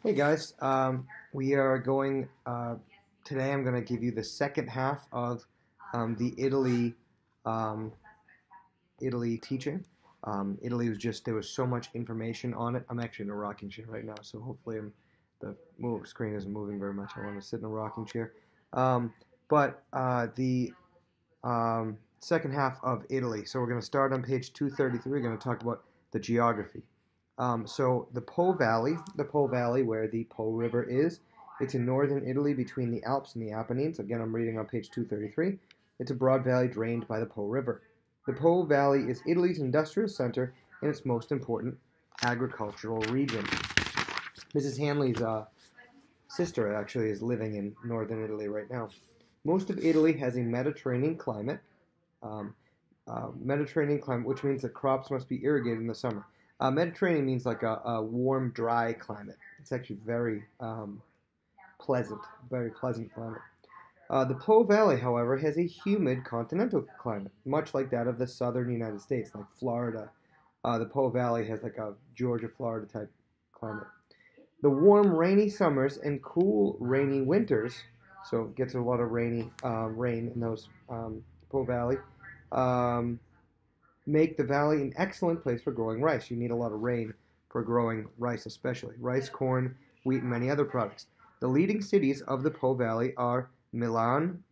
Hey guys, we are going today. I'm going to give you the second half of the um, Italy teaching. Italy was just there was so much information on it. I'm actually in a rocking chair right now, so hopefully the screen isn't moving very much. I want to sit in a rocking chair. But the second half of Italy. So we're going to start on page 233. We're going to talk about the geography. So the Po Valley, where the Po River is, it's in northern Italy between the Alps and the Apennines. Again, I'm reading on page 233. It's a broad valley drained by the Po River. The Po Valley is Italy's industrial center and its most important agricultural region. Mrs. Hanley's sister actually is living in northern Italy right now. Most of Italy has a um, Mediterranean climate, which means that crops must be irrigated in the summer. Mediterranean means like a warm, dry climate. It's actually pleasant, very pleasant climate. The Po Valley, however, has a humid continental climate, much like that of the southern United States, like Florida. The Po Valley has like a Georgia, Florida type climate. The warm, rainy summers and cool, rainy winters, so it gets a lot of rain in those Po Valley, um, make the valley an excellent place for growing rice. You need a lot of rain for growing rice, especially rice, corn, wheat, and many other products. The leading cities of the Po Valley are Milan,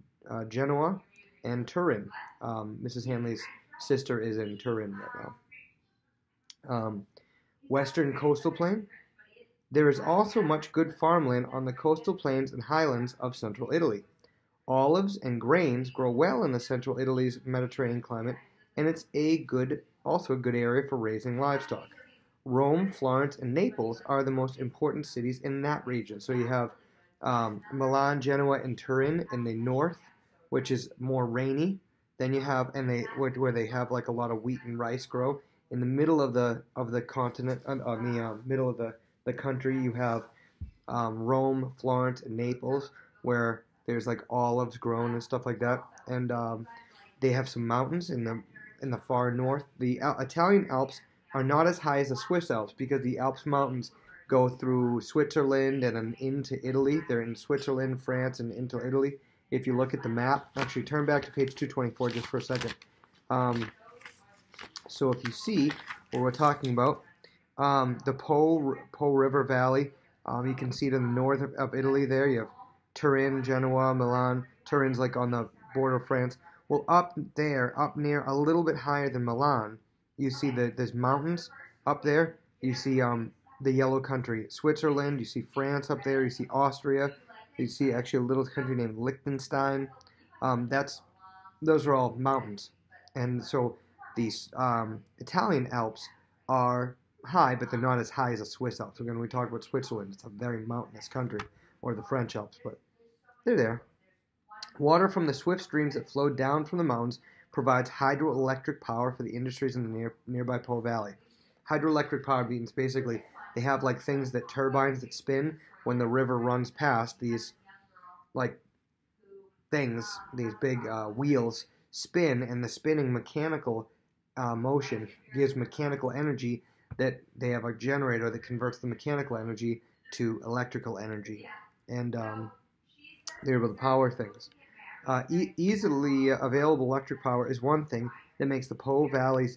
Genoa, and Turin. Mrs. Hanley's sister is in Turin right now. Western coastal plain. There is also much good farmland on the coastal plains and highlands of central Italy. Olives and grains grow well in the central Italy's Mediterranean climate, and it's also a good area for raising livestock. Rome, Florence, and Naples are the most important cities in that region. So you have Milan, Genoa, and Turin in the north, which is more rainy. Then you have where they have like a lot of wheat and rice grow. In the middle of the continent, on the middle of the country, you have Rome, Florence, and Naples, where there's like olives grown and stuff like that. And they have some mountains in the far north. The Italian Alps are not as high as the Swiss Alps because the Alps mountains go through Switzerland and then into Italy. They're in Switzerland, France, and into Italy. If you look at the map, actually turn back to page 224 just for a second. Um, so if you see what we're talking about, the Po River Valley, you can see it in the north of Italy there. You have Turin, Genoa, Milan. Turin's like on the border of France. Well, up there, up near a little bit higher than Milan, you see there's mountains up there. You see the yellow country, Switzerland. You see France up there. You see Austria. You see actually a little country named Liechtenstein. That's Those are all mountains, and so these Italian Alps are high, but they're not as high as the Swiss Alps. When we talk about Switzerland, it's a very mountainous country, or the French Alps, but they're there. Water from the swift streams that flow down from the mountains provides hydroelectric power for the industries in the nearby Po Valley. Hydroelectric power means basically they have like things that turbines that spin when the river runs past these like these big wheels spin, and the spinning mechanical motion gives mechanical energy that they have a generator that converts the mechanical energy to electrical energy, and they're able to power things. Easily available electric power is one thing that makes the Po Valley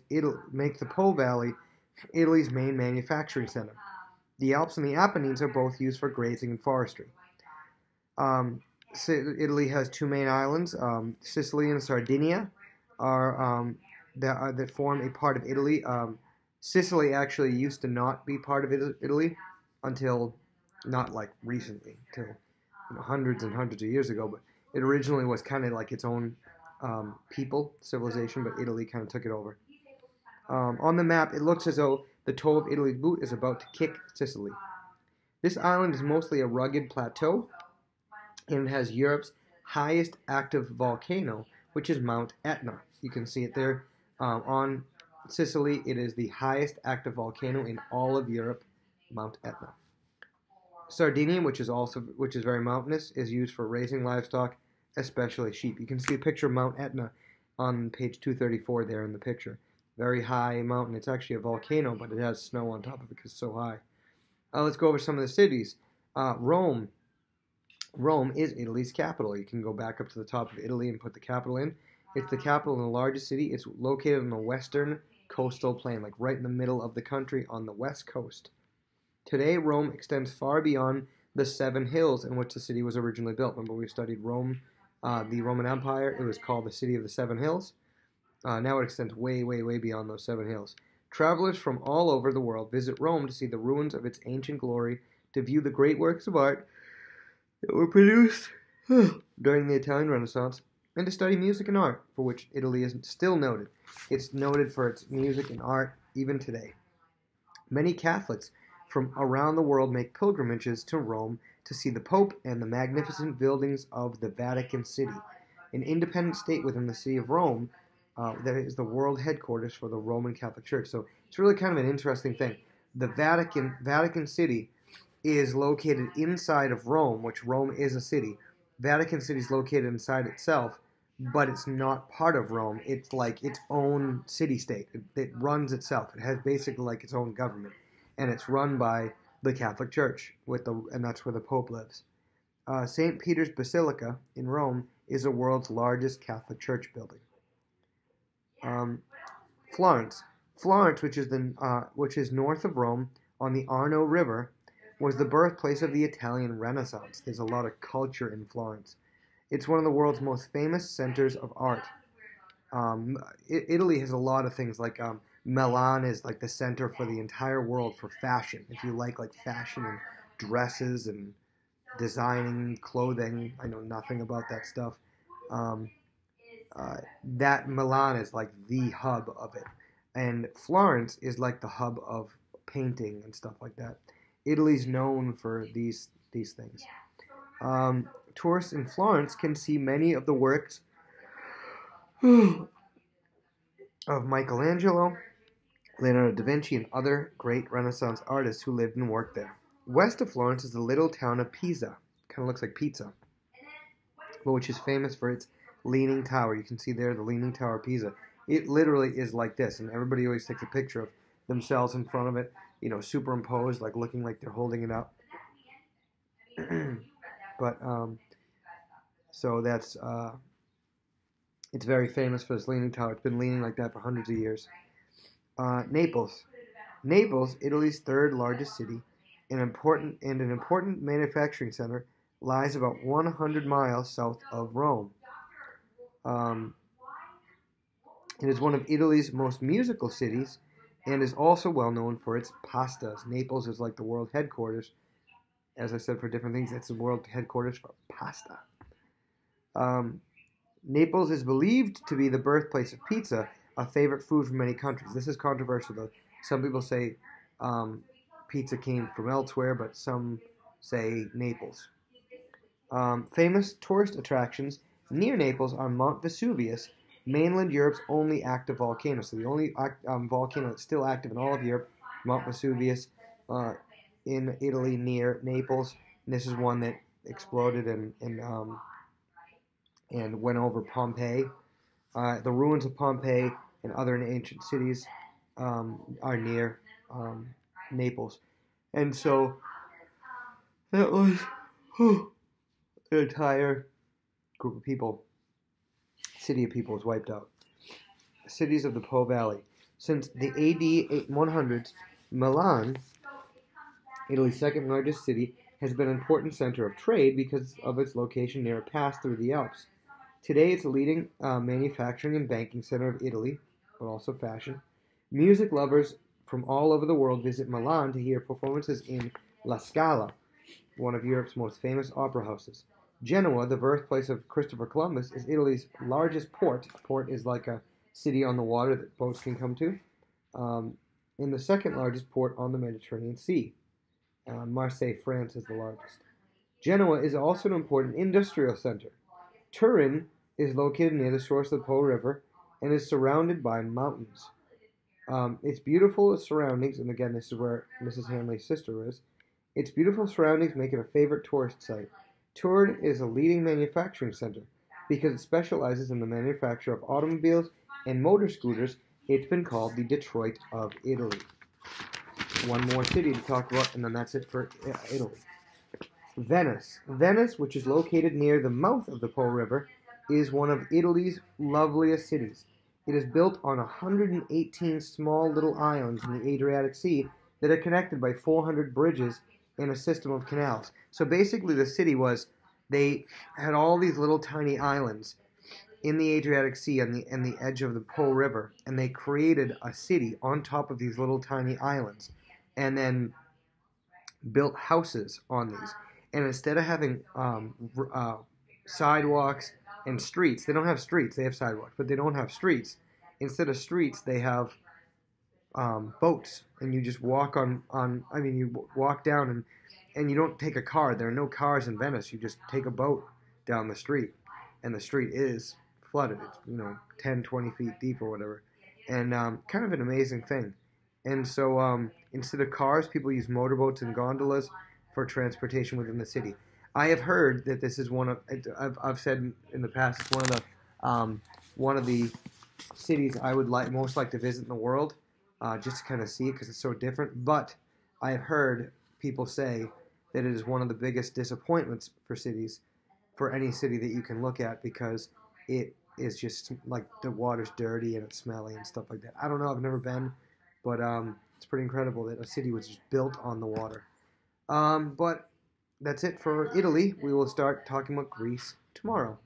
Italy's main manufacturing center. The Alps and the Apennines are both used for grazing and forestry. Um, Italy has two main islands, Sicily and Sardinia, that form a part of Italy. Sicily actually used to not be part of Italy until not like recently, until hundreds and hundreds of years ago. But it originally was kind of like its own civilization, but Italy kind of took it over. On the map, it looks as though the toe of Italy's boot is about to kick Sicily. This island is mostly a rugged plateau, and it has Europe's highest active volcano, which is Mount Etna. You can see it there on Sicily. It is the highest active volcano in all of Europe, Mount Etna. Sardinia, which is very mountainous, is used for raising livestock, especially sheep. You can see a picture of Mount Etna on page 234 there in the picture. Very high mountain. It's actually a volcano, but it has snow on top of it because it's so high. Let's go over some of the cities. Rome. Rome is Italy's capital. You can go back up to the top of Italy and put the capital in. It's the capital and the largest city. It's located on the western coastal plain, like right in the middle of the country on the west coast. Today, Rome extends far beyond the 7 hills in which the city was originally built. Remember, we studied Rome, the Roman Empire. It was called the City of the 7 Hills. Now it extends way, way, way beyond those 7 hills. Travelers from all over the world visit Rome to see the ruins of its ancient glory, to view the great works of art that were produced during the Italian Renaissance, and to study music and art, for which Italy is still noted. It's noted for its music and art even today. Many Catholics from around the world make pilgrimages to Rome to see the Pope and the magnificent buildings of the Vatican City, an independent state within the city of Rome that is the world headquarters for the Roman Catholic Church. So it's really kind of an interesting thing. The Vatican City is located inside of Rome, which Rome is a city. Vatican City is located inside itself, but it's not part of Rome. It's like its own city-state. It runs itself. It has basically like its own government, and it's run by the Catholic Church, and that's where the Pope lives. St. Peter's Basilica in Rome is the world's largest Catholic church building. Florence, which is north of Rome on the Arno River, was the birthplace of the Italian Renaissance. There's a lot of culture in Florence. It's one of the world's most famous centers of art. Italy has a lot of things, like Milan is like the center for the entire world for fashion. If you like fashion and dresses and designing clothing, I know nothing about that stuff. That Milan is like the hub of it. And Florence is like the hub of painting and stuff like that. Italy's known for these things. Tourists in Florence can see many of the works of Michelangelo, Leonardo da Vinci, and other great Renaissance artists who lived and worked there. West of Florence is the little town of Pisa. Kind of looks like pizza, but which is famous for its Leaning Tower. You can see there the Leaning Tower of Pisa. It literally is like this, and everybody always takes a picture of themselves in front of it, superimposed, like looking like they're holding it up. But so that's it's very famous for this Leaning Tower. It's been leaning like that for hundreds of years. Naples, Italy's third largest city, an important manufacturing center, lies about 100 miles south of Rome. It is one of Italy's most musical cities, and is also well known for its pastas. Naples is like the world headquarters, as I said, for different things. It's the world headquarters for pasta. Naples is believed to be the birthplace of pizza, a favorite food for many countries. This is controversial, though. Some people say pizza came from elsewhere, but some say Naples. Famous tourist attractions near Naples are Mount Vesuvius, mainland Europe's only active volcano. So the only volcano that's still active in all of Europe, Mount Vesuvius, in Italy near Naples. And this is one that exploded and went over Pompeii. The ruins of Pompeii and other ancient cities are near Naples. And so that was an entire group of people, city of people was wiped out. Cities of the Po Valley. Since the AD 100s, Milan, Italy's second largest city, has been an important center of trade because of its location near a pass through the Alps. Today, it's a leading manufacturing and banking center of Italy, but also fashion. Music lovers from all over the world visit Milan to hear performances in La Scala, one of Europe's most famous opera houses. Genoa, the birthplace of Christopher Columbus, is Italy's largest port. A port is like a city on the water that boats can come to. And the second largest port on the Mediterranean Sea. Marseille, France, is the largest. Genoa is also an important industrial center. Turin is located near the source of the Po River and is surrounded by mountains. Its beautiful surroundings, and again, this is where Mrs. Hanley's sister is, its beautiful surroundings make it a favorite tourist site. Turin is a leading manufacturing center. Because it specializes in the manufacture of automobiles and motor scooters, it's been called the Detroit of Italy. one more city to talk about, and then that's it for Italy. Venice. Venice, which is located near the mouth of the Po River, is one of Italy's loveliest cities. It is built on 118 small little islands in the Adriatic Sea that are connected by 400 bridges and a system of canals. So basically, the city was they had all these little tiny islands in the Adriatic Sea on the edge of the Po River, and they created a city on top of these little tiny islands, and then built houses on these. And instead of having sidewalks and streets, they don't have streets. They have sidewalks, but they don't have streets. Instead of streets, they have boats, and you just walk on. I mean, you walk down, and you don't take a car. There are no cars in Venice. You just take a boat down the street, and the street is flooded. It's 10, 20 feet deep or whatever, and kind of an amazing thing. And so instead of cars, people use motorboats and gondolas for transportation within the city. I have heard that this is one of I've said in the past it's one of the cities I would most like to visit in the world, just to kind of see it because it's so different. But I have heard people say that it is one of the biggest disappointments for any city that you can look at, because it is just like the water's dirty and it's smelly and stuff like that. I don't know. I've never been, but it's pretty incredible that a city was just built on the water. But that's it for Italy. We will start talking about Greece tomorrow.